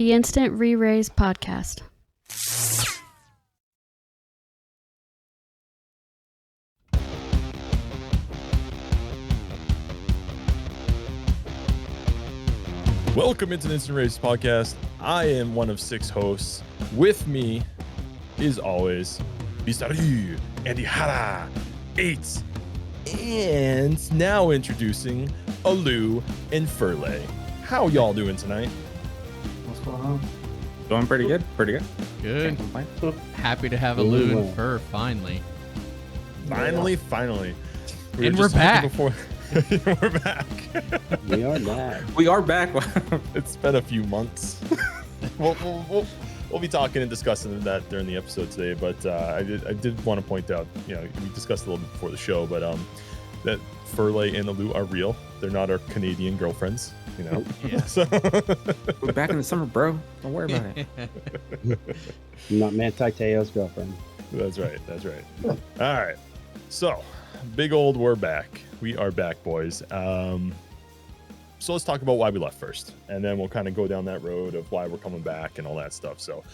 The Instant Re-Raise Podcast. Welcome into the Instant Race Podcast. I am one of 6 hosts. With me, is always, Beastaru, AndyHara, 8, and now introducing Alu and Firlei. How y'all doing tonight? What's going on? Doing pretty good. Good. Happy to have Alu and Fur finally. Finally. And we're back. We're back. We are back. We are back. It's been a few months. We'll be talking and discussing that during the episode today. But I did want to point out, we discussed a little bit before the show, but that Firlei and Alu are real. They're not our Canadian girlfriends, Yeah. So We're back in the summer, bro. Don't worry about it. Not Manti Te'o's girlfriend. That's right. All right. So, big old, we're back. We are back, boys. So let's talk about why we left first, and then we'll kind of go down that road of why we're coming back and all that stuff. So,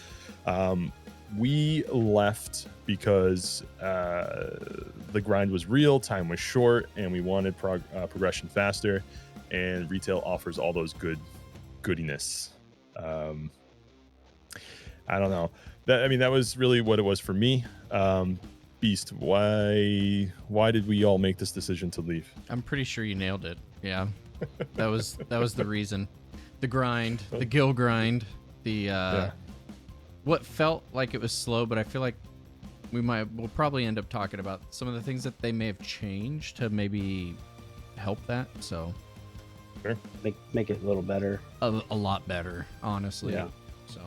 we left because the grind was real, time was short, and we wanted progression faster. And retail offers all those goodiness. I don't know. That was really what it was for me. Beast, why did we all make this decision to leave? I'm pretty sure you nailed it. Yeah. That was the reason. The grind, the gill grind, what felt like it was slow, but I feel like we'll probably end up talking about some of the things that they may have changed to maybe help that. So sure. Make it a little better. A lot better, honestly. Yeah. So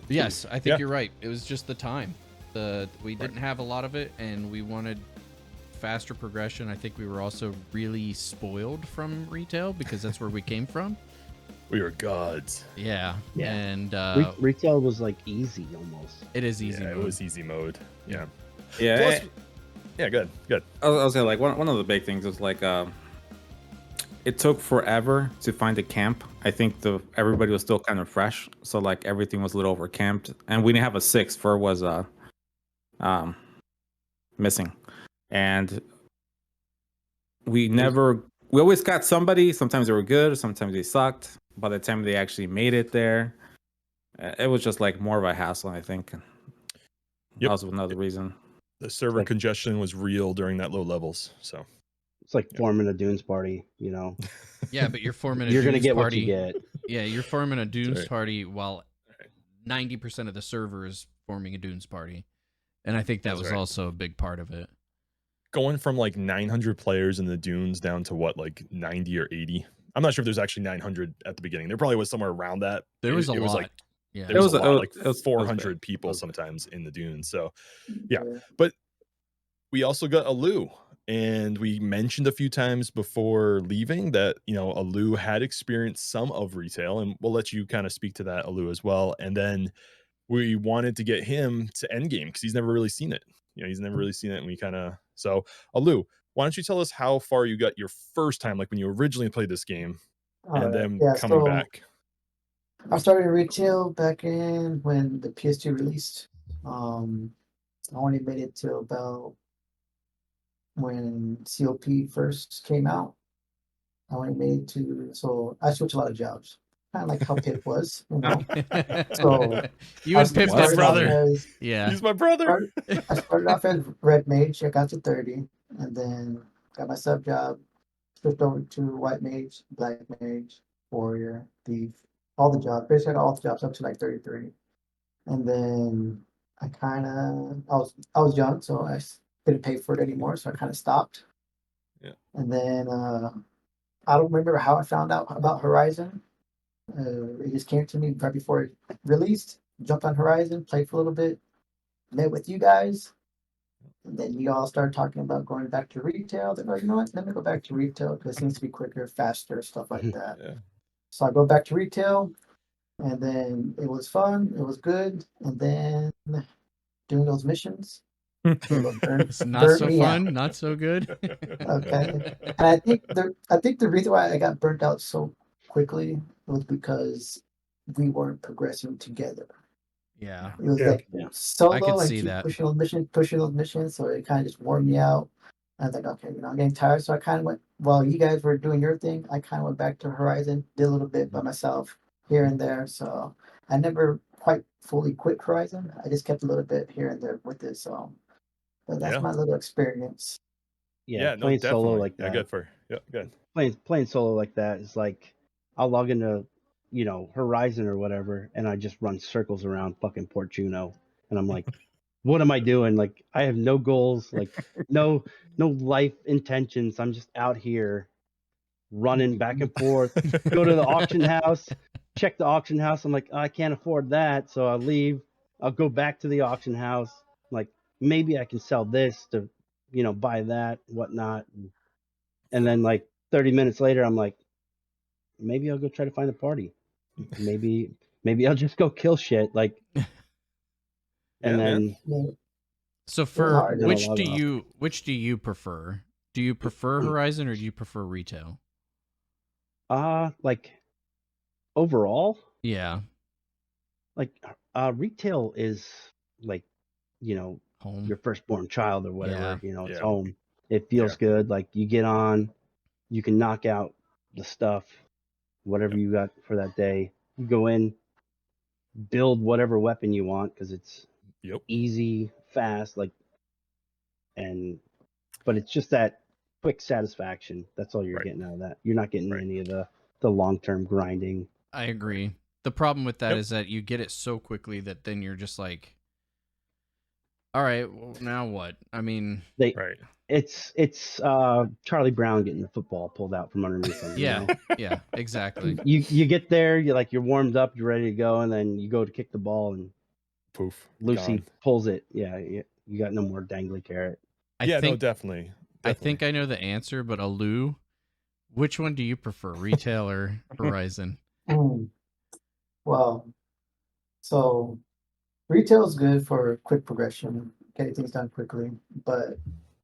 yes, I think you're right. It was just the time. We didn't have a lot of it, and we wanted faster progression. I think we were also really spoiled from retail because that's where we came from. We were gods. Yeah. And Retail was like easy almost. it is easy. It was easy mode. Yeah. Yeah. Plus, yeah. Good. I was saying, like, one of the big things was like, it took forever to find a camp. I think everybody was still kind of fresh, so like everything was a little over camped, and we didn't have a 6. Fur was missing, and we always got somebody. Sometimes they were good, sometimes they sucked. By the time they actually made it there, it was just like more of a hassle, I think. That was another reason. The server congestion was real during that low levels. So It's like forming a Dunes party, Yeah, but you're forming a You're Dunes gonna get party. what you get. Yeah, you're forming a Dunes Right. party while 90% of the server is forming a Dunes party. And I think that was also a big part of it. going from like 900 players in the Dunes down to what, like 90 or 80? I'm not sure if there's actually 900 at the beginning. There probably was somewhere around that. There was a lot. Like, Yeah. there was a lot, like it was 400 people sometimes in the Dunes. So, yeah. But we also got Alu, and we mentioned a few times before leaving that, Alu had experienced some of retail, and we'll let you kind of speak to that, Alu, as well. And then we wanted to get him to endgame because he's never really seen it. He's never really seen it, and we kind of... So, Alu, why don't you tell us how far you got your first time, like when you originally played this game, and then coming back? I started retail back in when the PS2 released. I only made it to about when COP first came out. I only made it so I switched a lot of jobs. Kind of like how Pip was, So you and Pip's my brother. Yeah. He's my brother. I started off as Red Mage. I got to 30, and then got my sub job. Switched over to White Mage, Black Mage, Warrior, Thief. All the jobs. Basically, I got all the jobs up to like 33. And then I was young, so I couldn't pay for it anymore, so I kind of stopped. Yeah. And then I don't remember how I found out about Horizon. It just came to me right before it released. Jumped on Horizon, played for a little bit, met with you guys, and then you all started talking about going back to retail. They're like, you know what? Let me go back to retail because it seems to be quicker, faster, stuff like that. Yeah. So I go back to retail, and then it was fun. It was good, and then doing those missions. It's not so fun, not so good. Okay, and I think the reason why I got burnt out so quickly was because we weren't progressing together. Yeah. It was Yeah. like Yeah. solo I could and see keep that. pushing those missions. So it kind of just wore me out. I was like, okay, I'm getting tired. So I kind of went, while you guys were doing your thing, I kind of went back to Horizon, did a little bit by myself here and there. So I never quite fully quit Horizon. I just kept a little bit here and there with it. So but that's Yeah. my little experience. Yeah, No, playing solo definitely. like Yeah, that. good. Playing solo like that is like I'll log into Horizon or whatever, and I just run circles around fucking Port Juno, and I'm like, what am I doing? Like I have no goals, like no life intentions. I'm just out here running back and forth. Go to the auction house, check the auction house. I'm like, I can't afford that, so I'll leave. I'll go back to the auction house. Like maybe I can sell this to buy that, whatnot. And then like 30 minutes later, I'm like, maybe I'll go try to find a party. Maybe I'll just go kill shit. Like, Yeah, and man. then So It was for hard. then I'll which log off. do you prefer? Do you prefer Horizon or do you prefer retail? Like overall, Yeah. like retail is like Home. your firstborn child or whatever. Yeah. It's Yeah. home. It feels good. Like you get on, you can knock out the stuff, whatever you got for that day. You go in, build whatever weapon you want because it's Yep. easy, fast, but it's just that quick satisfaction. That's all you're Right. getting out of that. You're not getting Right. any of the long-term grinding. I agree. The problem with that Yep. is that you get it so quickly that then you're just like, all right, well, now what? I mean, Right. It's Charlie Brown getting the football pulled out from underneath him. yeah, yeah, exactly. You get there, you're warmed up, you're ready to go, and then you go to kick the ball, and Poof. Lucy Gone. pulls it. Yeah, you got no more dangly carrot. I Yeah, no, think definitely. I think I know the answer, but Alu, which one do you prefer, retail or Horizon? Well, so retail is good for quick progression, getting things done quickly, but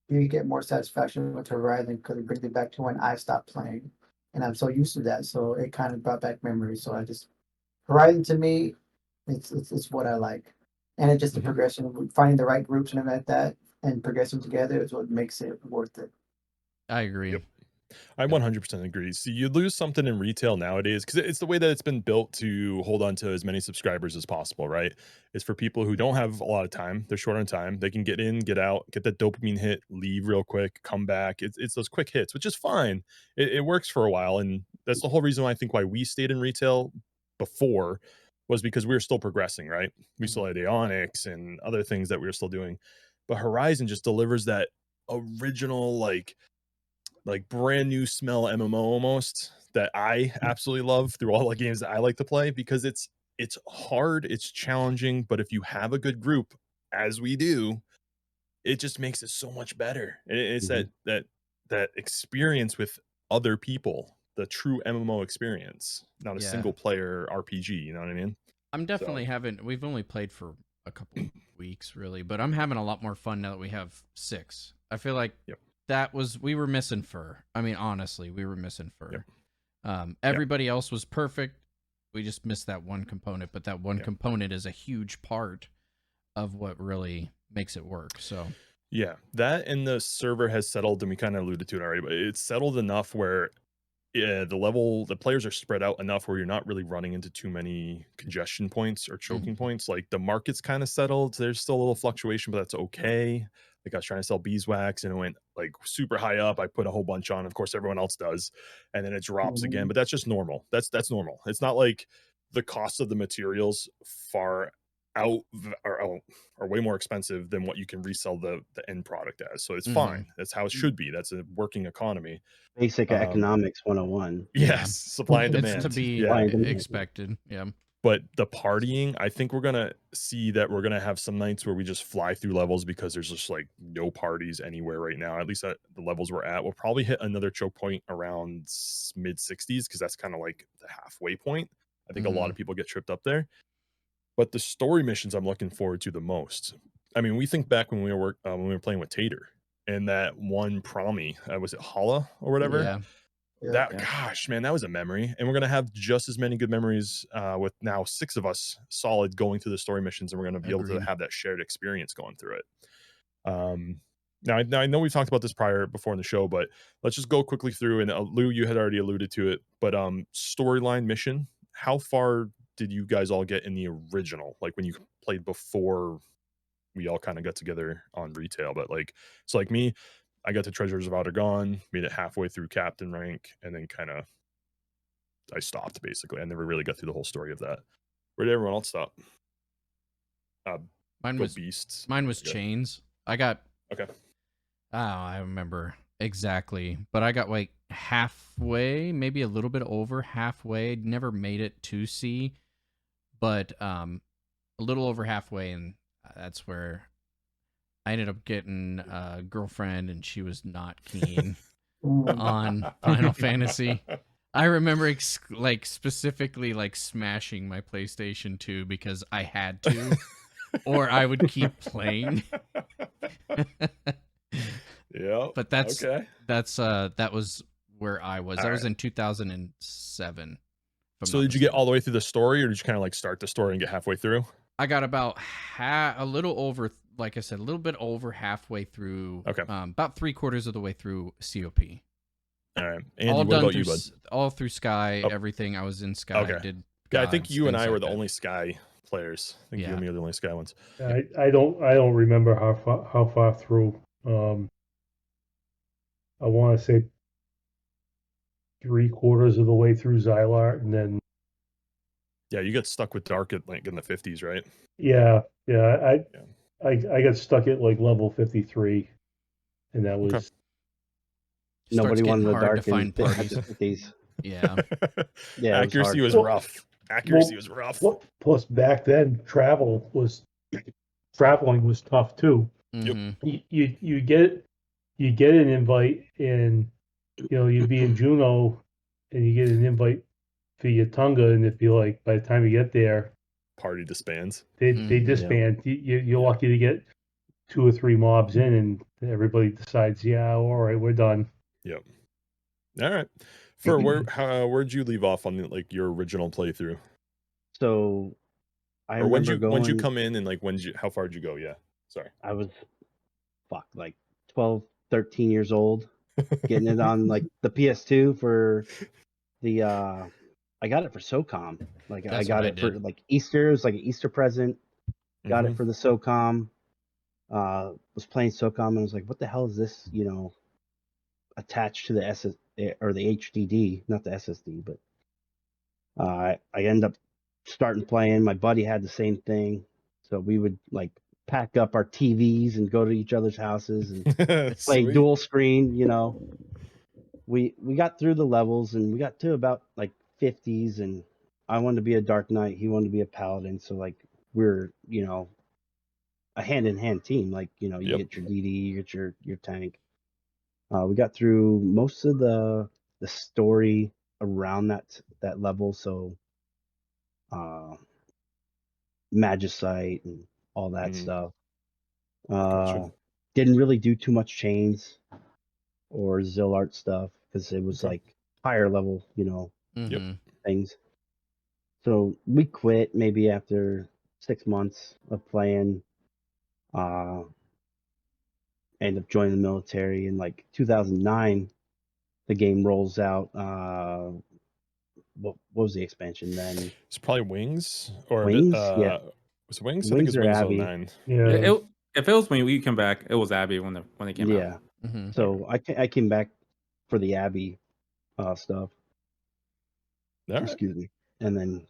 you get more satisfaction with Horizon because it brings me back to when I stopped playing, and I'm so used to that. So it kind of brought back memories. So I just Horizon to me, it's what I like, and it's just the Mhm. progression, finding the right groups and everything like that, and progressing together is what makes it worth it. I agree. Yep. I 100% agree. See, you lose something in retail nowadays because it's the way that it's been built to hold on to as many subscribers as possible, right? It's for people who don't have a lot of time. They're short on time. They can get in, get out, get that dopamine hit, leave real quick, come back. It's those quick hits, which is fine. It works for a while. And that's the whole reason why I think why we stayed in retail before was because we were still progressing, right? We still had Aeonics and other things that we were still doing. But Horizon just delivers that original, like brand new smell MMO almost that I absolutely love through all the games that I like to play because it's hard, it's challenging, but if you have a good group, as we do, it just makes it so much better. It's Mhm. that experience with other people, the true MMO experience, not a Yeah. single player RPG. You know what I mean? I'm definitely So having. We've only played for a couple weeks, really, but I'm having a lot more fun now that we have 6. I feel like yep, we were missing Fur. I mean, honestly, we were missing Fur. yep, Everybody else was perfect. We just missed that one component, but that one yep. component is a huge part of what really makes it work. So Yeah, that and the server has settled, and we kind of alluded to it already, but it's settled enough where the players are spread out enough where you're not really running into too many congestion points or choking points. Like the market's kind of settled. There's still a little fluctuation, but that's okay. Like I was trying to sell beeswax and it went like super high up. I put a whole bunch on. Of course, everyone else does, and then it drops again. But that's just normal. That's normal. It's not like the cost of the materials far out are way more expensive than what you can resell the end product as. So it's fine. That's how it should be. That's a working economy. Basic economics 101. Yes, supply and it's to demand. be Supply and demand. expected. Yeah. But the partying, I think we're gonna see that we're gonna have some nights where we just fly through levels because there's just like no parties anywhere right now. At least at the levels we're at, we'll probably hit another choke point around mid 60s because that's kind of like the halfway point. I think a lot of people get tripped up there. But the story missions I'm looking forward to the most. I mean, we think back when we were playing with Tater and that one Promi, was it Hala or whatever? Yeah. Gosh, man, that was a memory. And we're gonna have just as many good memories with now 6 of us solid going through the story missions, and we're gonna be able to have that shared experience going through it. Now I know we've talked about this before in the show, but let's just go quickly through. And Lou, you had already alluded to it, but storyline mission. How far did you guys all get in the original? Like when you played before we all kind of got together on retail, but so like me, I got to Treasures of Outer Gone, made it halfway through Captain rank, and then I stopped basically. I never really got through the whole story of that. Where did everyone else stop? Mine was Beasts. Mine was Chains. I got okay. Oh, I remember exactly, but I got like halfway, maybe a little bit over halfway. Never made it to C, but a little over halfway, and that's where I ended up getting a girlfriend, and she was not keen on Final Fantasy. I remember specifically smashing my PlayStation 2 because I had to, or I would keep playing. Yeah, but that was where I was. That was in 2007. So did you get all the way through the story, or did you kind of start the story and get halfway through? I got about a little over, like I said, a little bit over halfway through. Okay. About 3/4 of the way through COP. All right. Andy, what about you, bud? All through Sky, everything. I was in Sky. Okay. I think you and I were the only Sky players. I think you and me are the only Sky ones. I don't remember how far through. I want to say 3/4 of the way through Xylart, and then you get stuck with Dark at in the 50s, right? I got stuck at level 53, and that was nobody wanted the Dark to find parties. 50s. Yeah. Accuracy was rough. Accuracy was rough. Plus, back then, traveling was tough too. Mm-hmm. You get an invite, and you'd be in Juneau, and you get an invite for your Tunga, and it'd be like by the time you get there, party disbands. They disband. You're lucky to get 2 or 3 mobs in, and everybody decides, all right, we're done. Yep. All right. For where'd you leave off on your original playthrough? So I remember when'd you come in, and how far did you go? Yeah. Sorry. I was 12, 13 years old, getting it on the PS2 for the I got it for SOCOM. I got it for Easter. It was like an Easter present. Got it for the SOCOM. Was playing SOCOM, and I was like, what the hell is this, attached to the SS or the HDD, not the SSD, but I ended up starting playing. My buddy had the same thing, so we would pack up our TVs and go to each other's houses and play dual screen. We got through the levels, and we got to about 50s, and I wanted to be a Dark Knight, he wanted to be a Paladin, so we're a hand-in-hand team. You get your DD, you get your tank. We got through most of the story around that level, so Magicite and all that stuff. Gotcha. Didn't really do too much Chains or Zillart stuff because it was higher level, things. So we quit maybe after 6 months of playing. End up joining the military in 2009. The game rolls out. What was the expansion then? It's probably Wings or Wings. Was it Wings? I think Wings it's or Wings Abby. 09. Yeah. If it was when we came back, it was Abby when they came out. Yeah. Mm-hmm. So I came back for the Abby stuff. All Excuse me. And then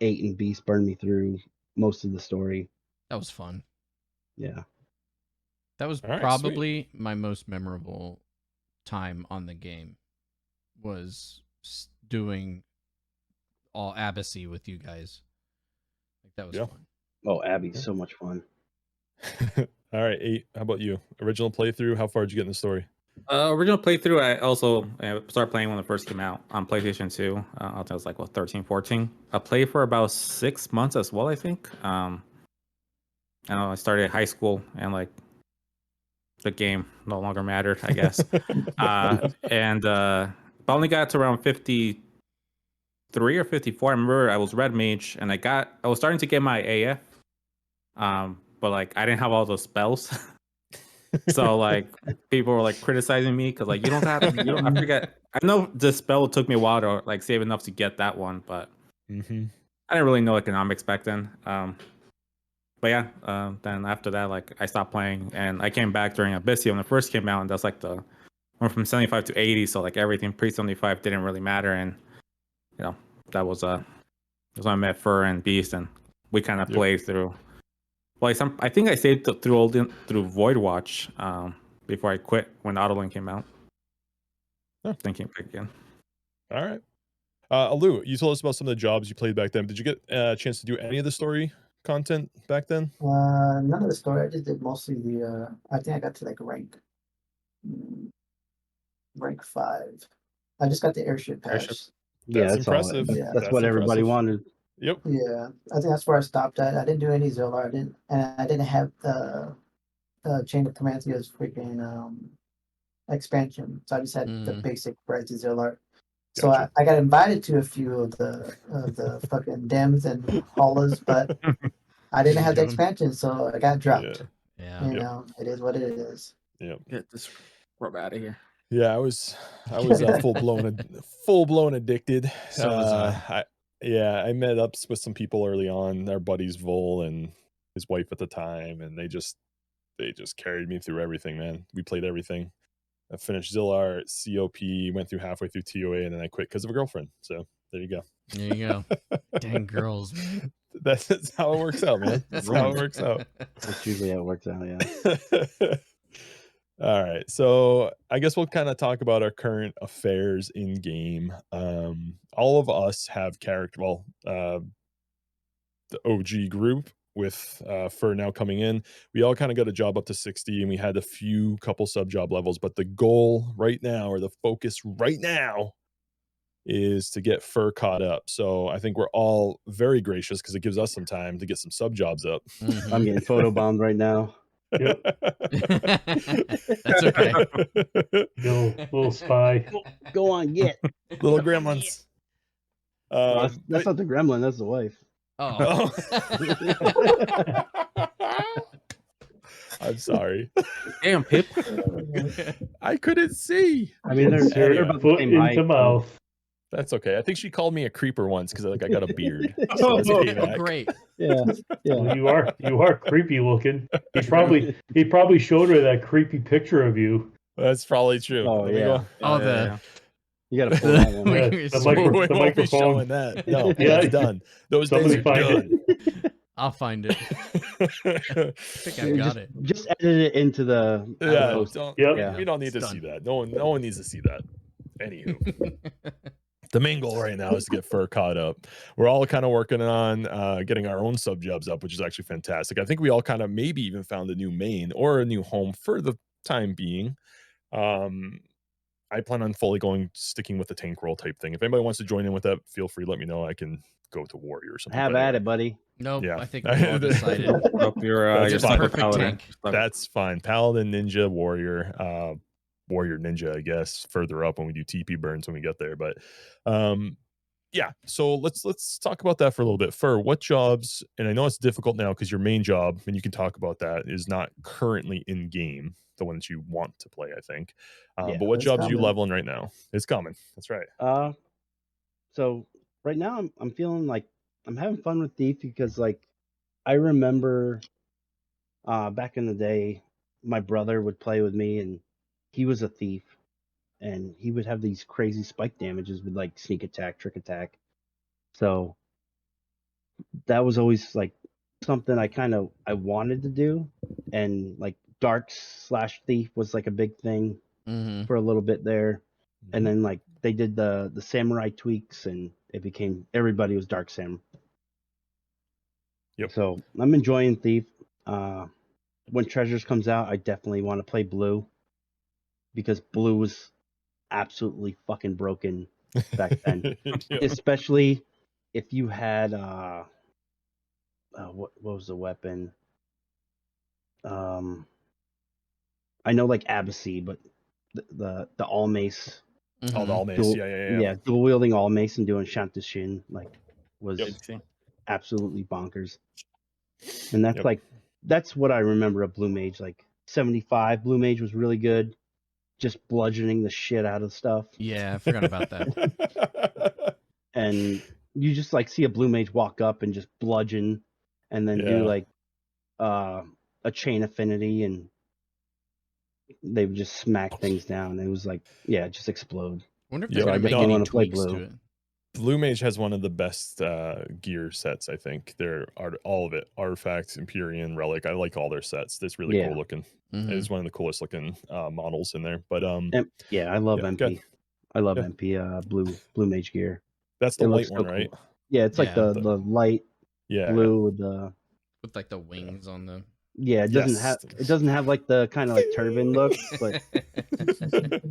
8 and Beast burned me through most of the story. That was fun. Yeah. That was probably my most memorable time on the game, was doing all Abacy with you guys. That was fun. Oh, Abby's so much fun. All right, 8. How about you? Original playthrough. How far did you get in the story? Original playthrough, I also started playing when it first came out on PlayStation 2. I think it was 13, 14. I played for about 6 months as well, I think. I started high school, and the game no longer mattered, I guess. And I only got to around 53 or 54. I remember I was red mage, and I was starting to get my AF, but like I didn't have all those spells. So like people were like criticizing me because like you don't. I forget. I know the spell took me a while to like save enough to get that one, but I didn't really know economics back then. But yeah, then after that, like I stopped playing, and I came back during Abyssea when it first came out, and that's like the went from 75 to 80. So like everything pre 75 didn't really matter, and you know that was when I met Fur and Beast, and we kind of played through. Well, I think I stayed through Void Watch before I quit when Autolink came out. Then came back again. All right. Alu, you told us about some of the jobs you played back then. Did you get a chance to do any of the story content back then? None of the story. I just did mostly the. I think I got to like rank 5. I just got the airship pass. Yeah, That's that's impressive. All, Yeah. that's what everybody wanted. Yep. Yeah, I think that's where I stopped at. I didn't do any Zolar. I didn't have the Chain of Commandia's freaking expansion. So I just had the basic Rise of Zolar. So Gotcha. I got invited to a few of the fucking Dems and Hollas, but I didn't have the expansion, so I got dropped. Yeah. You know, it is what it is. Yep. Get this rub out of here. Yeah, I was full blown addicted. So was I. I met up with some people early on, our buddies Vol and his wife at the time, and they just carried me through everything, man. We played everything. I finished Zillar at COP, went through halfway through TOA, and then I quit because of a girlfriend. So there you go. There you go. Dang girls, man. That's how it works out, man. That's how it works out. That's usually how it works out, yeah. All right, so I guess we'll kind of talk about our current affairs in game. All of us have the OG group with Fur now coming in. We all kind of got a job up to 60, and we had a couple sub job levels. But the goal right now, or the focus right now, is to get Fur caught up. So I think we're all very gracious because it gives us some time to get some sub jobs up. I'm getting photobombed right now. Yep. That's okay. Little spy. Go on, get. Little gremlins. That's not the gremlin, that's the wife. Oh. I'm sorry. Damn, Pip. I couldn't see. I mean, they're about the Foot same height. into mouth. That's okay. I think she called me a creeper once because I got a beard. So Oh, that's payback. Great. Yeah. Well, you are creepy looking. He probably showed her that creepy picture of you. That's probably true. Oh, Let me yeah. go. Oh, You gotta pull that one. Yeah, the the We micro- won't the be microphone. showing that. No, Yeah. that's done. Those Somebody days are find done. I'll find it. I think I got it. Just edit it into the Yeah, post. don't, Yep. we don't need to It's see done. that. No one needs to see that. Anywho. The main goal right now is to get Fur caught up. We're all kind of working on getting our own sub jobs up, which is actually fantastic. I think we all kind of maybe even found a new main or a new home for the time being. I plan on sticking with the tank roll type thing. If anybody wants to join in with that, feel free. Let me know. I can go to warrior or something. Have at it, buddy. Nope. Yeah. I think we all decided. You're Just fine. perfect tank. That's fine. Paladin, ninja, warrior, warrior ninja, I guess, further up when we do TP burns when we get there. But yeah, so let's talk about that for a little bit. Fur, what jobs, and I know it's difficult now because your main job, and you can talk about that, is not currently in game, the one that you want to play, I think. Yeah, but what it's jobs are you coming. leveling right now? It's coming. That's right. So right now I'm feeling like I'm having fun with Thief because like I remember back in the day my brother would play with me and he was a thief and he would have these crazy spike damages with like sneak attack, trick attack. So that was always like something I wanted to do, and like dark/thief was like a big thing Mm-hmm. for a little bit there. And then like they did the samurai tweaks and it became everybody was dark sam. Yep. So I'm enjoying Thief. When Treasures comes out, I definitely want to play Blue because Blue was absolutely fucking broken back then. Yeah. Especially if you had what was the weapon? I know like Abacy, but the all mace Oh, the all mace. Yeah. Dual wielding all mace and doing Shant to Shin was Yep. absolutely bonkers. And that's Yep. that's what I remember of Blue Mage. 75 Blue Mage was really good, just bludgeoning the shit out of stuff. Yeah, I forgot about that. And you just see a Blue Mage walk up and just bludgeon, and then do a chain affinity, and they would just smack things down. It was just explode. I wonder if Yeah, they're I going to make definitely any wanna play tweaks to blue. it. Blue Mage has one of the best gear sets, I think. They're all of it. Artifact, Empyrean, Relic. I like all their sets. That's really Yeah. cool looking. Mhm. It's one of the coolest looking models in there. But I love Yeah, MP. good. I love Yeah. MP Blue Mage gear. that's the It light looks one, so right? cool. Yeah, it's Yeah. the light Yeah. blue with the With the wings on the. it doesn't have the kind of turban look, but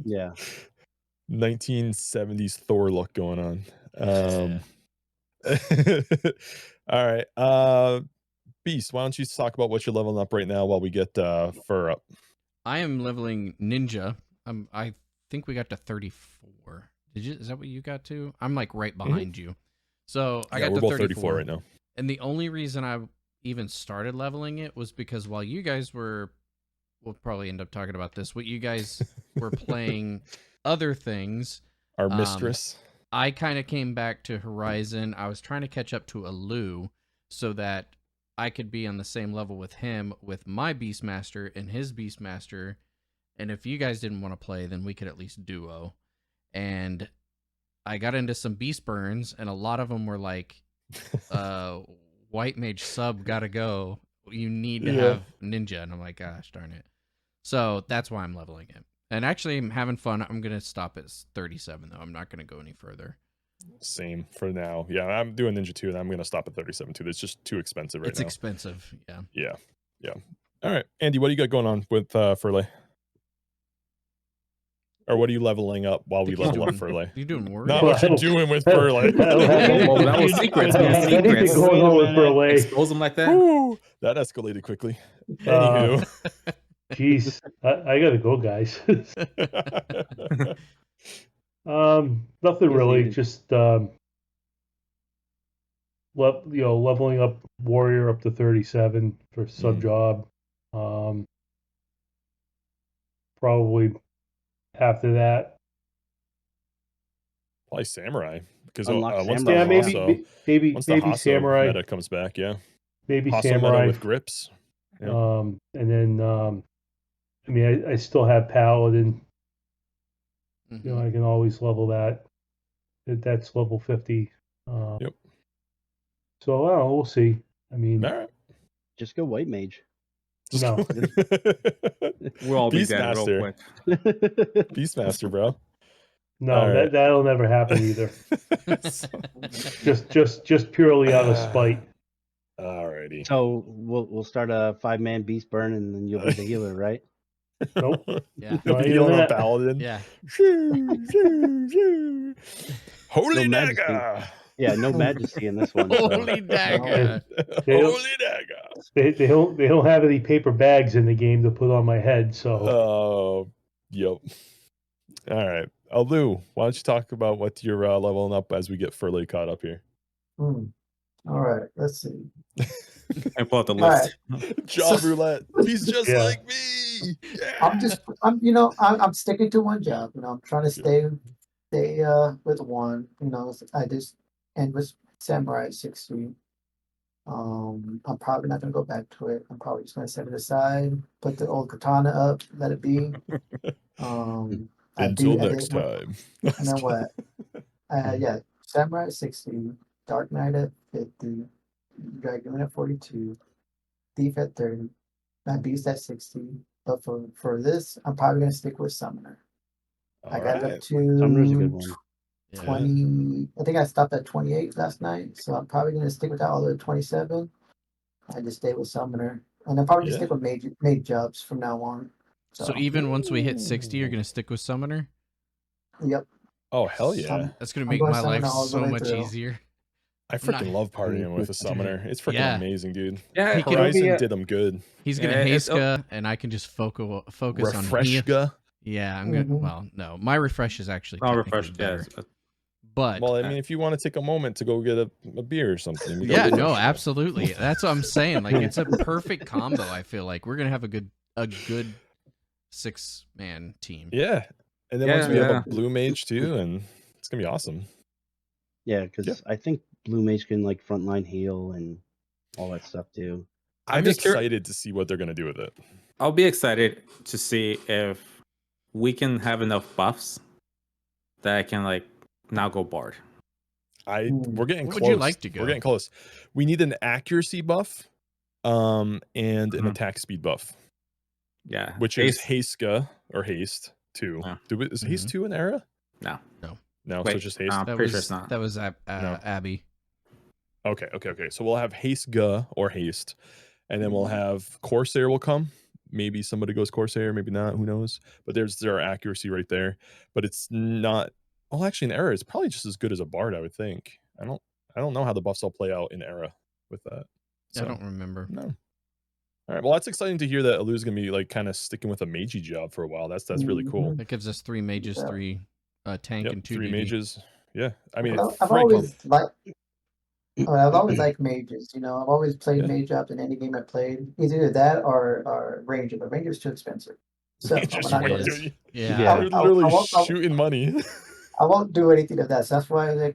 yeah. 1970s Thor look going on. All right. Beast, why don't you talk about what you're leveling up right now while we get Fur up? I am leveling Ninja. I think we got to 34. Is that what you got to? I'm right behind you. So I got we're to both 34 right now. And the only reason I even started leveling it was because while you guys we'll probably end up talking about this, what you guys were playing other things. Our mistress. I kind of came back to Horizon. I was trying to catch up to Alu so that I could be on the same level with him with my Beastmaster and his Beastmaster. And if you guys didn't want to play, then we could at least duo. And I got into some Beast Burns, and a lot of them were White Mage sub gotta go. You need to have Ninja. And I'm like, gosh darn it. So that's why I'm leveling it. And actually, I'm having fun. I'm going to stop at 37, though. I'm not going to go any further. Same for now. Yeah, I'm doing Ninja 2, and I'm going to stop at 37, too. It's just too expensive right now. It's expensive, yeah. Yeah. All right. Andy, what do you got going on with Firlei? Or what are you leveling up while we level up Firlei? You're doing work? Not what you're doing with Firlei. Well, that was secrets, man. Anything Secrets. going on with Firlei? Expose them like that. Ooh, that escalated quickly. Anywho. Jeez, I gotta go, guys. Nothing really. Just leveling up Warrior up to 37 for sub job. Probably after that, probably Samurai, because Unlock once Samurai. maybe once the Hasso Samurai meta comes back, maybe Hasso Samurai meta with grips. And then I still have Paladin. Mm-hmm. I can always level that. That's level 50. Yep. So we'll see. All right. Just go White Mage. No. We'll all be dead real quick. Beastmaster, bro. No, that'll never happen either. just purely out of spite. Alrighty. So we'll start a 5-man Beast Burn, and then you'll be the healer, right? Nope. Yeah. You'll be healing a Paladin. Yeah. Holy No dagger. majesty. Yeah, no majesty in this one. So. Holy dagger. Holy dagger. They don't have any paper bags in the game to put on my head, so. Yep. All right. Alu, why don't you talk about what you're leveling up as we get Firlei caught up here? All right, let's see. I pull out the list. Job roulette. He's just like me. Yeah. I'm sticking to one job. I'm trying to stay with one. I just end with Samurai 60. I'm probably not gonna go back to it. I'm probably just gonna set it aside, put the old katana up, let it be. Until next time. And then what? Samurai at 60, Dark Knight at 50, Dragon at 42, Thief at 30, my Beast at 60. But for this, I'm probably gonna stick with Summoner. I got it up to Summoner's a good one. 20. I think I stopped at 28 last night, so I'm probably gonna stick with that all the way to 27. I just stay with Summoner, and I'll probably just stick with mage jobs from now on. So even once we hit 60, you're gonna stick with Summoner? Yep. Oh hell yeah! That's gonna make my life so much easier. I freaking love partying with a Summoner. It's freaking amazing, dude. Yeah, Horizon did them good. He's gonna Haska, and I can just focus on Refreshga. Yeah, I'm gonna. Well, no, my refresh is actually Not technically refreshed, better. yes. But Well, I mean, if you want to take a moment to go get a beer or something, we yeah, got no, refresh. absolutely. That's what I'm saying. Like, it's a perfect combo. I feel like we're gonna have a good 6-man team. Yeah, and then once we have a blue mage too, and it's gonna be awesome. Yeah, because I think blue mage can like frontline heal and all that stuff too. I'm just excited to see what they're gonna do with it. I'll be excited to see if we can have enough buffs that I can like now go bard. We're getting close. Would you like to go? We're getting close. We need an accuracy buff, and an attack speed buff. Yeah, which is Haska or Haste 2. Yeah. Is Haste 2 an era? No. So Wait, it's just Haste. pretty sure it's not. That was Abby. Okay. So we'll have Haste or Haste, and then we'll have Corsair will come. Maybe somebody goes Corsair, maybe not. Who knows? But there's our accuracy right there. But it's not. Well, actually, an era is probably just as good as a Bard, I would think. I don't know how the buffs all play out in era with that. So, I don't remember. No. All right. Well, that's exciting to hear that Alu's gonna be like kind of sticking with a magey job for a while. That's really cool. That gives us 3 mages, 3 tank, and 2 3 DD. mages. Yeah, I mean, I've always liked mages. You know, I've always played mage up in any game I played. Either that or ranger, but ranger's too expensive. So you're literally shooting money. I won't do anything of that. So that's why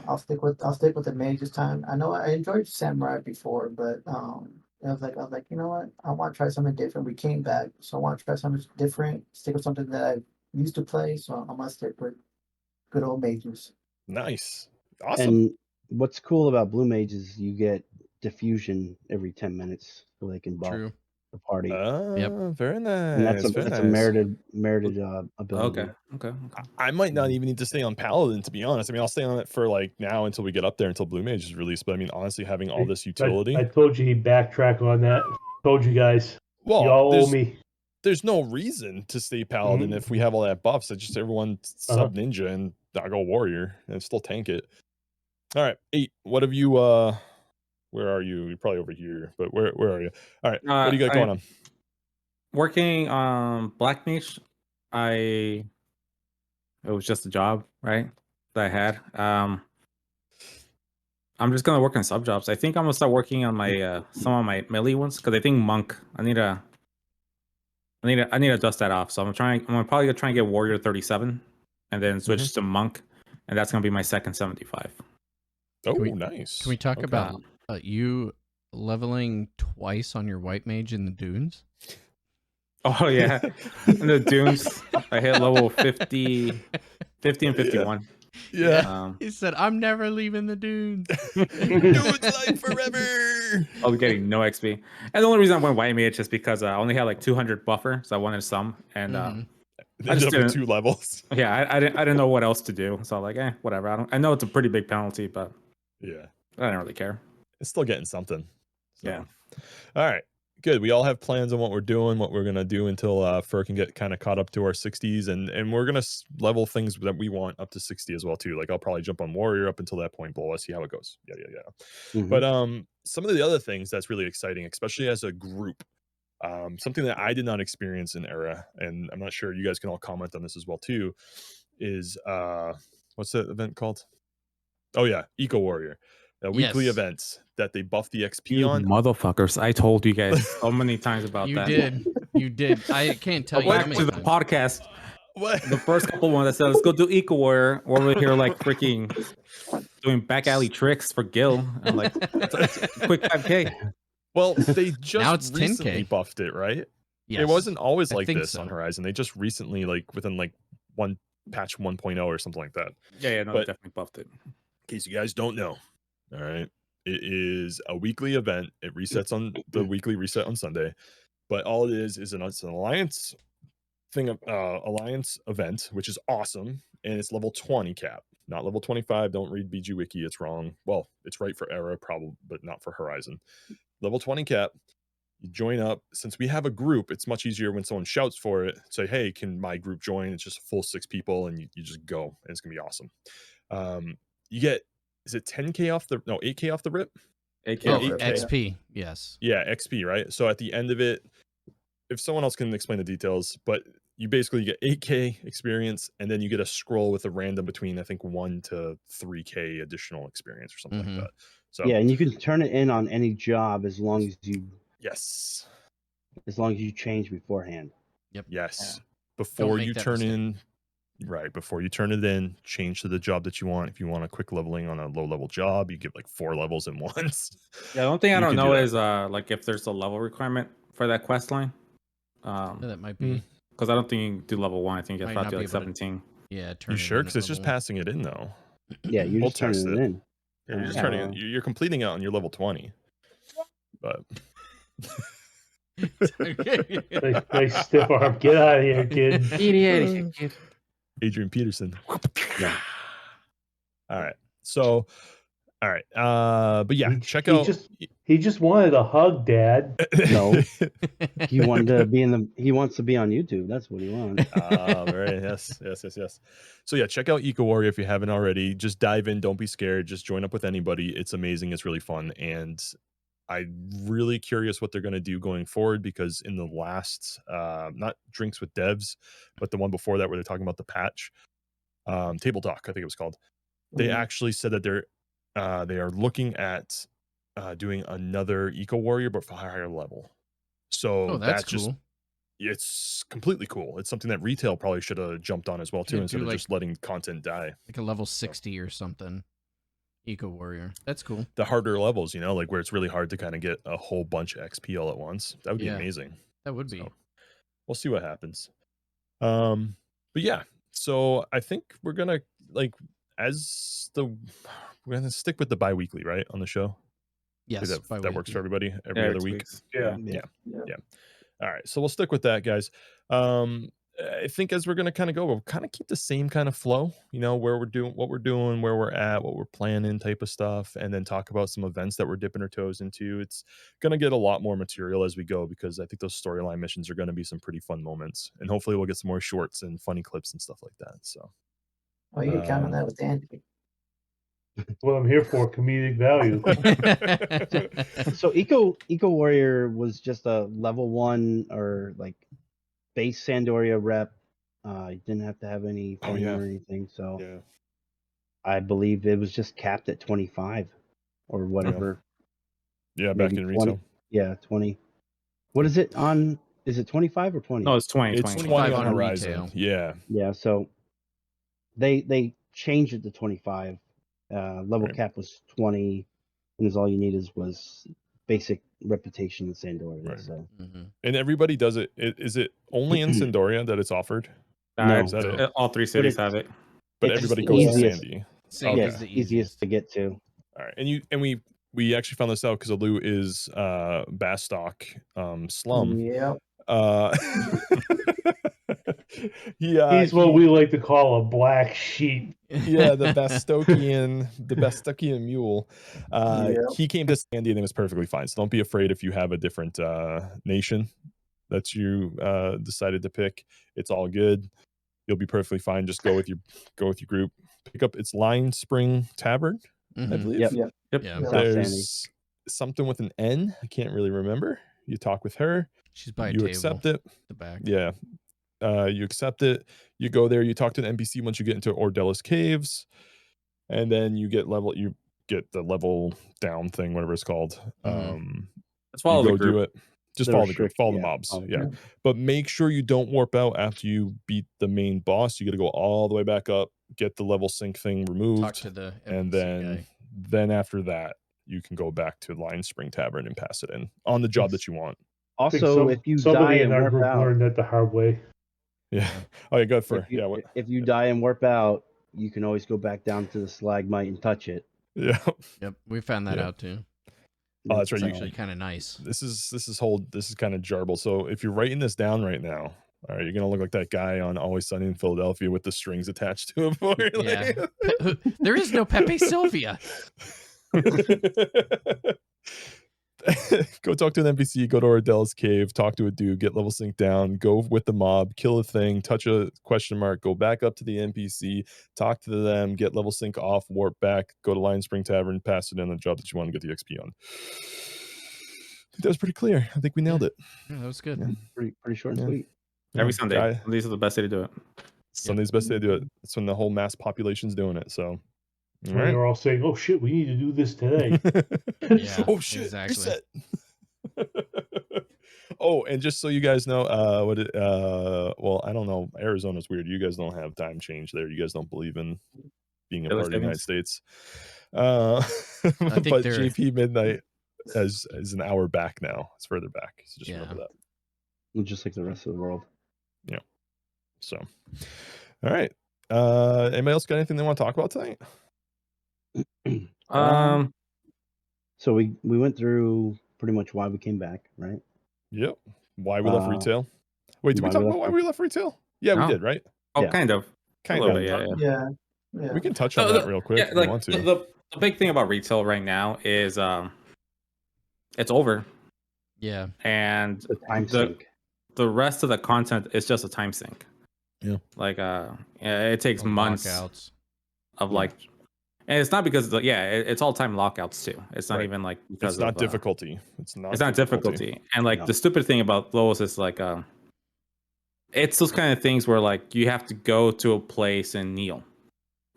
I'll stick with the mage this time. I know I enjoyed samurai before, but I was like, you know what? I want to try something different. We came back, so I want to try something different. Stick with something that I used to play. So I'm gonna stick with good old mages. Nice, awesome. And what's cool about blue mage is you get diffusion every 10 minutes, so they can buff the party. Very nice. And that's a merited ability. Okay. I might not even need to stay on Paladin, to be honest. I mean, I'll stay on it for like now until we get up there, until Blue Mage is released. But I mean, honestly, having all this utility. I told you he'd backtrack on that. Told you guys. Well, y'all owe me. There's no reason to stay Paladin if we have all that buffs. It's just everyone sub Ninja and I go Warrior and still tank it. All right, 8. What have you? Where are you? You're probably over here, but where are you? All right, what do you got going on? Working on Black Mage, it was just a job, right? That I had. I'm just gonna work on sub jobs. I think I'm gonna start working on my some of my melee ones because I think Monk. I need to dust that off. So I'm probably gonna try and get Warrior 37, and then switch to Monk, and that's gonna be my second 75. Oh, nice. Can we talk about you leveling twice on your white mage in the dunes? Oh yeah, in the dunes, I hit level 50 and 51. Yeah. He said, "I'm never leaving the dunes. Dudes like forever." I was getting no XP, and the only reason I went white mage is because I only had like 200 buffer, so I wanted some, and I just did 2 levels. Yeah, I didn't know what else to do, so I was like, whatever. I know it's a pretty big penalty, but yeah, I didn't really care. It's still getting something. So. Yeah. All right. Good. We all have plans on what we're doing, what we're gonna do until Fur can get kind of caught up to our 60s, and we're gonna level things that we want up to 60 as well too. Like I'll probably jump on Warrior up until that point, but let's see how it goes. Yeah. But some of the other things that's really exciting, especially as a group, something that I did not experience in Era, and I'm not sure you guys can all comment on this as well too, is what's that event called? Oh yeah, Eco Warrior. Weekly events that they buff the XP on. Motherfuckers, I told you guys so many times about that. You did. I can't tell you how many to the times. podcast. What? The first couple ones I said, let's go do Eco Warrior. We're over here like freaking doing back alley tricks for Gil. I'm like, it's a quick 5K. Well, they just now it's recently 10K. Buffed it, right? Yes. It wasn't always like this so. on Horizon. They just recently, like within like one patch 1.0 or something like that. Yeah, no, they definitely buffed it. In case you guys don't know, all right, it is a weekly event. It resets on the weekly reset on Sunday, but all it is it's an alliance thing, alliance event, which is awesome, and it's level 20 cap, not level 25. Don't read BG Wiki; it's wrong. Well, it's right for Era, probably, but not for Horizon. Level 20 cap. You join up. Since we have a group, it's much easier when someone shouts for it. Say, hey, can my group join? It's just a full 6 people, and you just go, and it's gonna be awesome. You get, is it 10K off the 8K off the rip? 8K XP, yes. Yeah, XP, right? So at the end of it, if someone else can explain the details, but you basically get 8K experience, and then you get a scroll with a random between, I think, 1 to 3K additional experience or something like that. So yeah, and you can turn it in on any job as long as you change beforehand. Yes. Before you turn in, before you turn it in, change to the job that you want. If you want a quick leveling on a low level job, you get like 4 levels in once. Yeah, the one thing I don't know is like if there's a level requirement for that quest line. That might be. Because I don't think you can do level 1. I think you have to do like 17. Turn you sure? Because it's just passing it in though. Yeah, you're just turning it in. Yeah, you're just turning it. You're completing it on your level 20. But nice stiff arm. Get out of here, kid. Kid. Adrian Peterson. All right. So, all right. But yeah, check out. He just wanted a hug, Dad. No, he wanted to be He wants to be on YouTube. That's what he wants. Right. Yes. So yeah, check out Eco Warrior if you haven't already. Just dive in. Don't be scared. Just join up with anybody. It's amazing. It's really fun, and I'm really curious what they're going to do going forward, because in the last, not Drinks with Devs, but the one before that where they're talking about the patch, Table Talk, I think it was called. They actually said that they are looking at doing another Eco Warrior, but for a higher level. So that's cool. It's completely cool. It's something that retail probably should have jumped on as well too, instead of just letting content die. Like a level 60 or something. Eco Warrior. That's cool. The harder levels, like where it's really hard to kind of get a whole bunch of XP all at once. That would be amazing. That would be. So, we'll see what happens. But yeah, so I think we're gonna we're gonna stick with the bi-weekly, right, on the show. Yes, that works for everybody every other week. Yeah. All right, so we'll stick with that, guys. I think as we're going to kind of go, we'll kind of keep the same kind of flow, where we're doing, what we're doing, where we're at, what we're planning type of stuff, and then talk about some events that we're dipping our toes into. It's going to get a lot more material as we go, because I think those storyline missions are going to be some pretty fun moments, and hopefully we'll get some more shorts and funny clips and stuff like that. So, you can count on that with Andy. What I'm here for, comedic value. So Eco Warrior was just a level 1 or like base Sandoria rep. You didn't have to have any fame or anything. So I believe it was just capped at 25 or whatever. Yeah, back in 20. retail. Yeah, 20. What is it on? Is it 25 or 20? No, it's 20. It's 20 on Horizon. Yeah. Yeah. So they changed it to 25. Level cap was 20, and all you needed was basic reputation in Sandoria. Right. So. And everybody does it. Is it only in Sandoria that it's offered? No, is that it? All 3 cities have it. But everybody goes to Sandy. Yeah, it's the easiest to get to. All right, and we actually found this out because Alu is Bastock Slum. Yep. He's what we like to call a black sheep. Yeah, the Bastokian mule. He came to Sandy and it was perfectly fine. So don't be afraid if you have a different nation that you decided to pick. It's all good. You'll be perfectly fine. Just go with your group. Pick up its Line Spring Tavern, I believe. Yep. Yeah. There's something with an N. I can't really remember. You talk with her. She's by a you table. Accept it. The back. Yeah. You accept it. You go there. You talk to the NPC once you get into Ordelis Caves, and then you get the level down thing, whatever it's called. Let's follow the group. Do it. Just follow the group. Follow the mobs. Yeah. But make sure you don't warp out after you beat the main boss. You got to go all the way back up, get the level sync thing removed, Talk to the NPC and then after that you can go back to Line Spring Tavern and pass it in on the job that you want. Also, if you die somebody in and our warp group out, learned that the hard way. Yeah. Oh, yeah. Good for if you die and warp out, you can always go back down to the stalagmite and touch it. Yeah. Yep. We found that out too. Oh, that's right. It's actually kind of nice. This is kind of jarble. So if you're writing this down right now, all right, you're gonna look like that guy on Always Sunny in Philadelphia with the strings attached to him. Yeah. There is no Pepe Sylvia. Go talk to an NPC, go to Ordelis Cave, talk to a dude, get level sync down, go with the mob, kill a thing, touch a question mark, go back up to the NPC, talk to them, get level sync off, warp back, go to Lion Spring Tavern, pass it in the job that you want to get the XP on. I think that was pretty clear. I think we nailed it. Yeah, that was good. Yeah, pretty short and sweet. Every Sunday. Guy, These are the best day to do it. Sunday's the best day to do it. It's when the whole mass population's doing it. So, all When right. they're all saying, "Oh shit, we need to do this today." Yeah. Oh shit! Exactly. Reset. Oh, and just so you guys know, well, I don't know. Arizona's weird. You guys don't have time change there. You guys don't believe in being a part of the United States. think But they're- JP Midnight is an hour back now. It's further back. So just Yeah. remember that. Just like the rest of the world. Yeah. So, all right. Anybody else got anything they want to talk about tonight? So we went through pretty much why we came back, right? Yep. Why we left retail. Wait, did we why talk we about left why we left retail? Yeah, we No. did, right? Oh, Yeah. kind of. Kind A little of. bit, yeah. Yeah. We can touch on that real quick if you want to. The big thing about retail right now is it's over, Yeah. and The time sink. the rest of the content is just a time sink. Yeah. Like it takes The months lockouts. of Yeah. like, and it's not because it's all time lockouts too. It's not Right. even like because It's not of, difficulty. It's not difficulty. And like No. the stupid thing about those is like it's those kind of things where like you have to go to a place and kneel.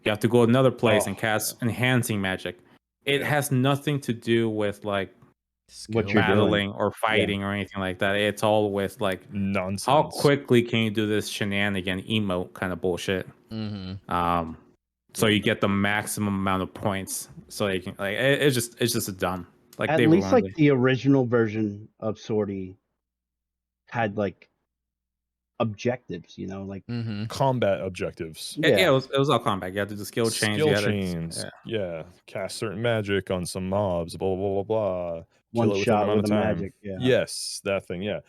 You have to go another place and cast enhancing magic. It has nothing to do with like What you're battling or fighting or anything like that. It's all with like nonsense. how quickly can you do this shenanigan emote kind of bullshit. Mm-hmm. So you get the maximum amount of points. So you can like it's just a dumb. Like At they least ruined like it. the original version of Sortie had like objectives, like Mm-hmm. Combat objectives. It was all combat. You had to do skill chains. Skill you had to- chains. Yeah. Cast certain magic on some mobs. Blah blah blah blah. one Kill it within shot amount with of the time. magic. Yeah. Yes, that thing. Yeah.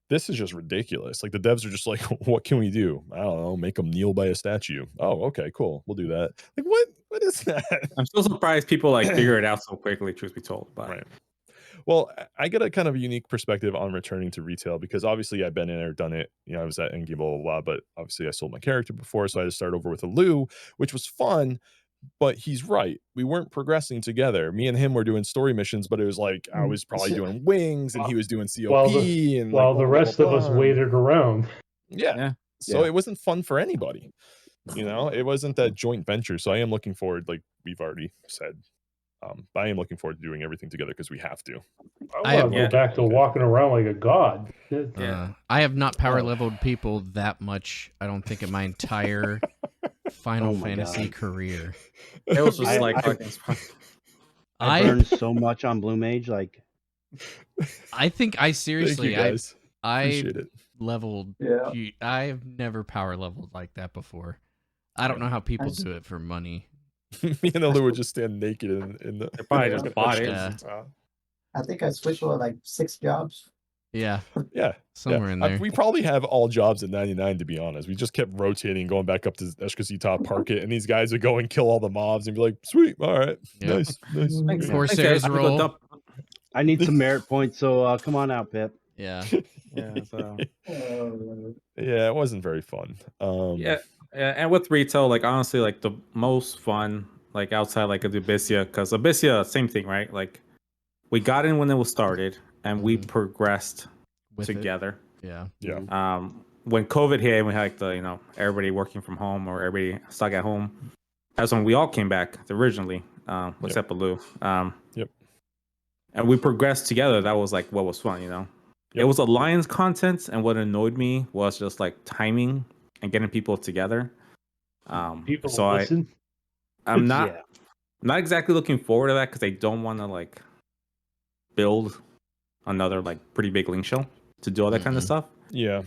This is just ridiculous. Like the devs are just like, what can we do? I don't know. Make them kneel by a statue. Oh, okay, cool. We'll do that. Like what? What is that? I'm still surprised people like figure it out so quickly. Truth be told, but Right. Well, I get a kind of unique perspective on returning to retail because obviously I've been in there, done it. I was at Endgame, blah, blah, blah, but obviously I sold my character before, so I had to start over with Alu, which was fun. But he's right. We weren't progressing together. Me and him were doing story missions, but it was like I was probably doing wings and he was doing COP While and while like, the blah, rest blah, of us blah. waited around. Yeah. So it wasn't fun for anybody. It wasn't that joint venture. So I am looking forward, like we've already said. But I am looking forward to doing everything together because we have to. I want to go back to walking around like a god. I have not power leveled people that much. I don't think in my entire Final Fantasy career. It was just like I burned so much on Blue Mage. Like, I think I seriously, Thank you guys. I Appreciate it. leveled. Yeah. I've never power leveled like that before. I don't know how people do it for money. Me and Alu would just stand naked in the. They probably just bought it. Yeah. I think I switched to like 6 jobs. Yeah. Yeah. Somewhere in there. We probably have all jobs at 99, to be honest. We just kept rotating, going back up to Eshkasi Top, park it, and these guys would go and kill all the mobs and be like, sweet, all right. Yep. Nice. Corsairs roll. I need some merit points, so come on out, Pip. Yeah. Yeah. So. Yeah, it wasn't very fun. Yeah, and with retail, like honestly, like the most fun, like outside like of Abyssia, because Abyssia, same thing, right? Like we got in when it was started, and we progressed With it. together. Yeah. Yeah. When COVID hit, and we had like the everybody working from home or everybody stuck at home. That's when we all came back originally, except Alu. Yep. And we progressed together. That was like what was fun, It was alliance content, and what annoyed me was just like timing and getting people together. People so listen. I'm not exactly looking forward to that because I don't want to like build another like pretty big link show to do all that kind of stuff. Yeah.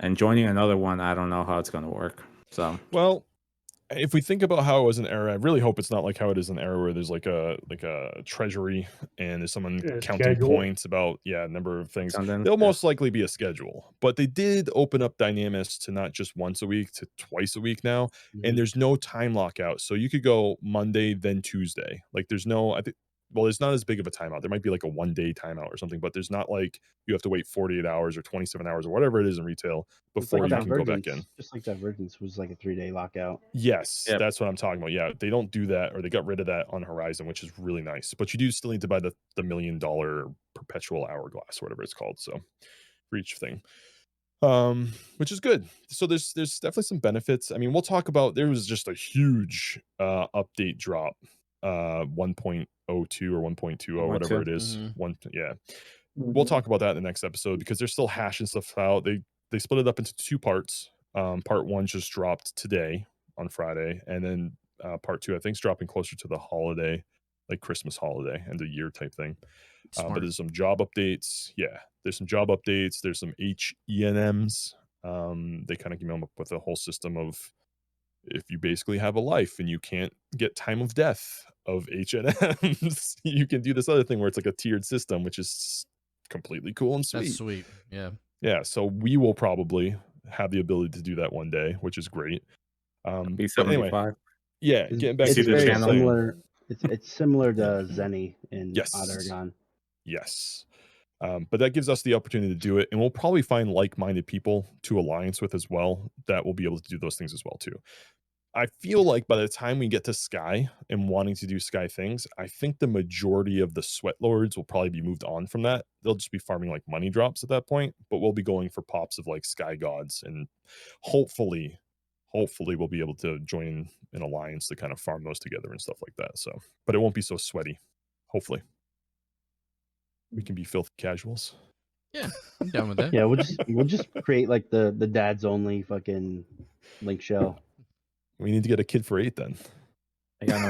And joining another one, I don't know how it's going to work. So well, if we think about how it was an era, I really hope it's not like how it is an era where there's like a treasury and there's someone counting points about number of things. There'll most likely be a schedule, but they did open up Dynamis to not just once a week to twice a week now, and there's no time lockout, so you could go Monday then Tuesday. Like there's no, I think. Well, it's not as big of a timeout. There might be like a 1-day timeout or something, but there's not like you have to wait 48 hours or 27 hours or whatever it is in retail before you can go back in. Just like Divergence was like a 3-day lockout. Yes, that's what I'm talking about. Yeah, they don't do that, or they got rid of that on Horizon, which is really nice. But you do still need to buy the $1 million perpetual hourglass or whatever it's called. So for each thing. Which is good. So there's definitely some benefits. I mean, we'll talk about, there was just a huge update drop, 1.02 or 1.20 or whatever it is. Yeah. We'll talk about that in the next episode because they're still hashing stuff out. They split it up into 2 parts. Part 1 just dropped today on Friday, and then part 2 I think is dropping closer to the holiday, like Christmas holiday, end of year type thing. But there's some job updates. Yeah, there's some job updates. There's some HENMs. They kind of came up with a whole system of, if you basically have a life and you can't get time of death of HNMs, you can do this other thing where it's like a tiered system, which is completely cool and sweet. That's sweet. Yeah. Yeah. So we will probably have the ability to do that one day, which is great. But anyway, yeah, getting back to it's the very channel. similar. It's similar to Zenny in Odd. Yes. But that gives us the opportunity to do it, and we'll probably find like-minded people to alliance with as well that will be able to do those things as well too. I feel like by the time we get to Sky and wanting to do Sky things, I think the majority of the sweat lords will probably be moved on from that. They'll just be farming like money drops at that point, but we'll be going for pops of like Sky gods, and hopefully we'll be able to join an alliance to kind of farm those together and stuff like that. So, but it won't be so sweaty. Hopefully we can be filthy casuals. Yeah, I'm down with that. Yeah, we'll just create like the dads only fucking link shell. We need to get a kid for 8 then. I got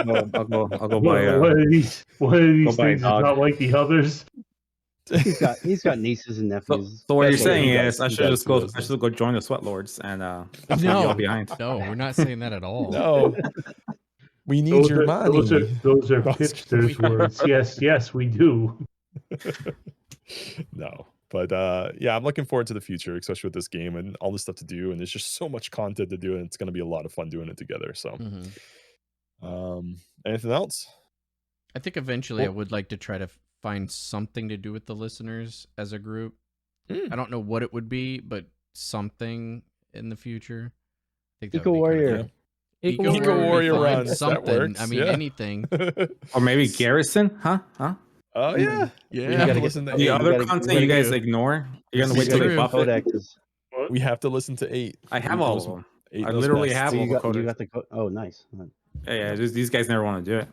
no. I'll go buy one of these things is not like the others. He's got nieces and nephews. So what you're saying is I should go join the sweat lords and no, behind. No, we're not saying that at all. No. We need your money. Those are Pipster's words. Yes, we do. No. But yeah, I'm looking forward to the future, especially with this game and all this stuff to do. And there's just so much content to do, and it's going to be a lot of fun doing it together. So, anything else? I think eventually I would like to try to find something to do with the listeners as a group. I don't know what it would be, but something in the future. I think Eco Warrior. Eco Warrior runs. Something. I mean, anything. Or maybe Garrison, huh? Oh yeah. Yeah. We have to listen to the 8. other content you guys ignore. You're gonna wait till they buff it. We have to listen to 8. I have all of them. I literally have all the codecs. You got the oh, nice. Yeah, these guys never want to do it.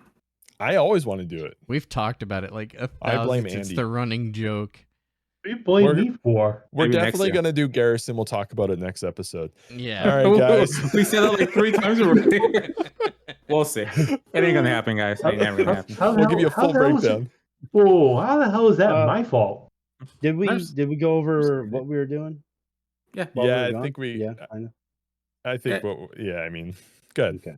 I always want to do it. We've talked about it like 1,000. I blame It's Andy. the running joke. What do you blame me for? We're definitely going to do Garrison. We'll talk about it next episode. Yeah. All right, guys. We said that like 3 times already. We'll see. It ain't going to happen, guys. It ain't never going to happen. We'll give you a full breakdown. Oh, how the hell is that my fault? Did we go over what we were doing? Yeah. Yeah, I think we. Yeah, I know. I think. I mean, good. Okay.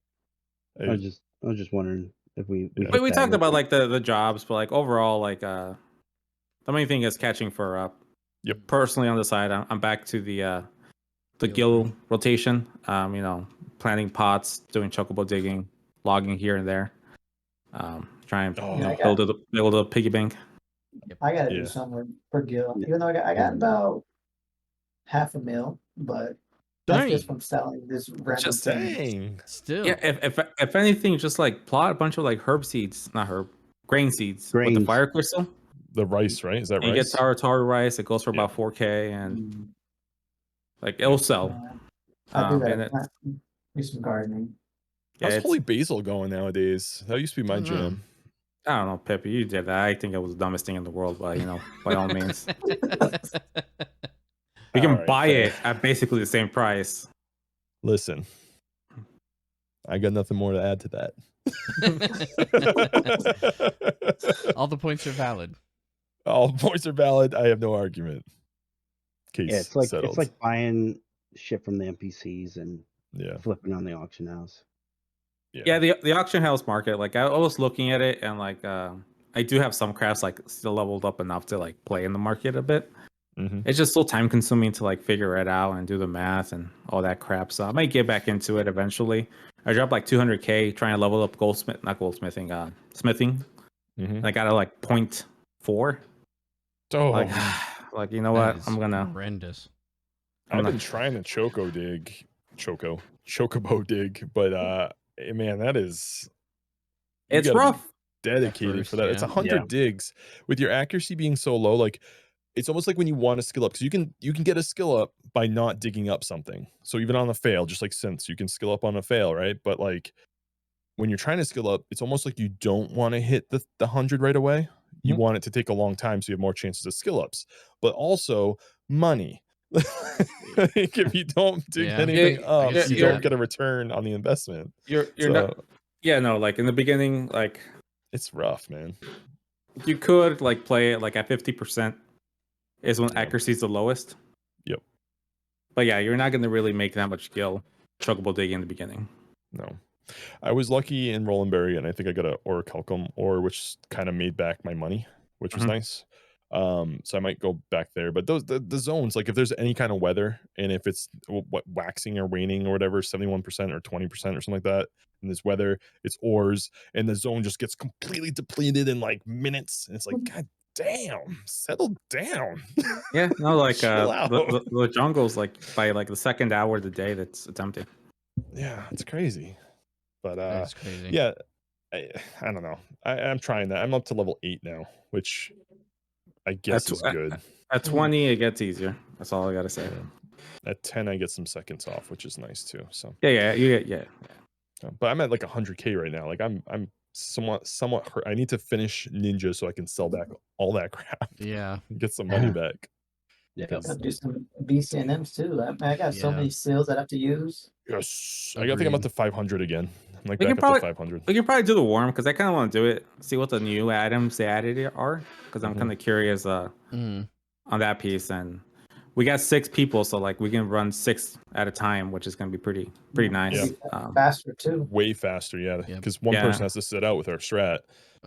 I was just wondering if we. We talked about like the jobs, but like overall, like the main thing is catching fur up. Yep. Personally, on the side, I'm back to the gill rotation. Planting pots, doing chocobo digging, logging here and there. Trying build a piggy bank. I gotta do something for Gil, even though I got about $500,000, but that's just from selling this random thing. Still, yeah. If anything, just like plot a bunch of like grain seeds with the fire crystal. The rice, right? Is that right? You get taru rice. It goes for about 4K, and like it'll sell. I'll do that. Do some gardening. How's Holy Basil going nowadays? That used to be my jam. I don't know, Peppy. You did that. I think it was the dumbest thing in the world, but by all means. We can buy it at basically the same price. Listen, I got nothing more to add to that. All the points are valid. All points are valid. I have no argument. Case settled. It's like buying shit from the NPCs and flipping on the auction house. Yeah, the auction house market. Like I was looking at it, and like I do have some crafts like still leveled up enough to like play in the market a bit. It's just so time consuming to like figure it out and do the math and all that crap. So I might get back into it eventually. I dropped like 200K trying to level up smithing. And I got to like 0.4. Oh, like you know what? I'm gonna horrendous. I've been trying to chocobo dig, but man, that is it's rough. Dedicated for that. It's 100 digs with your accuracy being so low. Like it's almost like when you want to skill up, because you can get a skill up by not digging up something. So even on a fail, just like synths, you can skill up on a fail, right? But like when you're trying to skill up, it's almost like you don't want to hit the 100 right away. You want it to take a long time so you have more chances of skill ups. But also money. If you don't dig anything up, you don't get a return on the investment. You're not. Yeah, no, like in the beginning, like it's rough, man. You could like play it like at 50% is when accuracy is the lowest. Yep. But yeah, you're not going to really make that much skill chocobo digging in the beginning. No. I was lucky in Roland Berry, and I think I got a Orichalcum ore, which kind of made back my money, which was nice. So I might go back there. But those the zones, like if there's any kind of weather, and if it's waxing or waning or whatever, 71% or 20% or something like that, in this weather, it's ores, and the zone just gets completely depleted in like minutes. And it's like, God damn, settle down. Yeah, no, like the jungle's like by like the second hour of the day it's empty. Yeah, it's crazy. But that's crazy. Yeah, I don't know. I'm trying that. I'm up to level 8 now, which I guess is good. At 20, it gets easier. That's all I gotta say. At 10, I get some seconds off, which is nice too. So yeah. But I'm at like 100K right now. Like I'm somewhat hurt. I need to finish Ninja so I can sell back all that crap. Yeah, get some money back. Yeah, gotta do some BCNMs too. I got so many seals I have to use. Yes, I think I'm up to 500 again. I'm like we back up to 500. We can probably do the worm because I kind of want to do it. See what the new items they added are because I'm kind of curious on that piece. And we got 6 people, so like we can run 6 at a time, which is gonna be pretty nice. Yeah. Faster too. Way faster, yeah. Because one person has to sit out with our strat.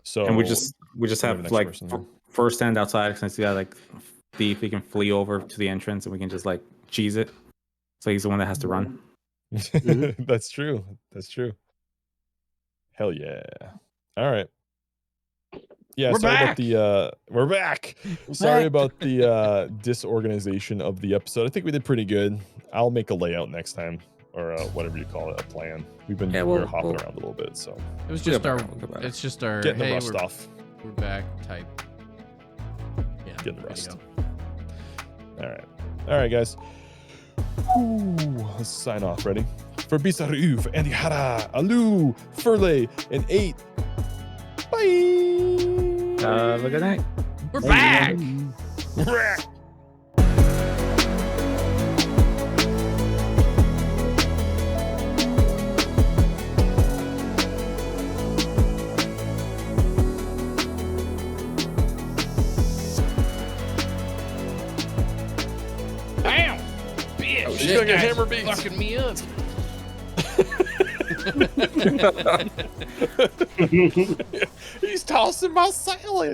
So and we just have like first stand outside since we got like thief. He can flee over to the entrance and we can just like cheese it. So he's the one that has to run. That's true. Hell yeah. All right. Yeah, we're back. Sorry about the disorganization of the episode. I think we did pretty good. I'll make a layout next time, or whatever you call it, a plan. We've been we're hopping around a little bit, so it was just our getting the rust off. We're back type. Yeah, getting the rust. All right, guys. Let's sign off. Ready? For Beastaru, for AndyHara, Alu, Firlei, and 8. Bye. Have a good night. We're back. Damn, bitch! She's gonna get hammer beats. Fucking me up. He's tossing my salad.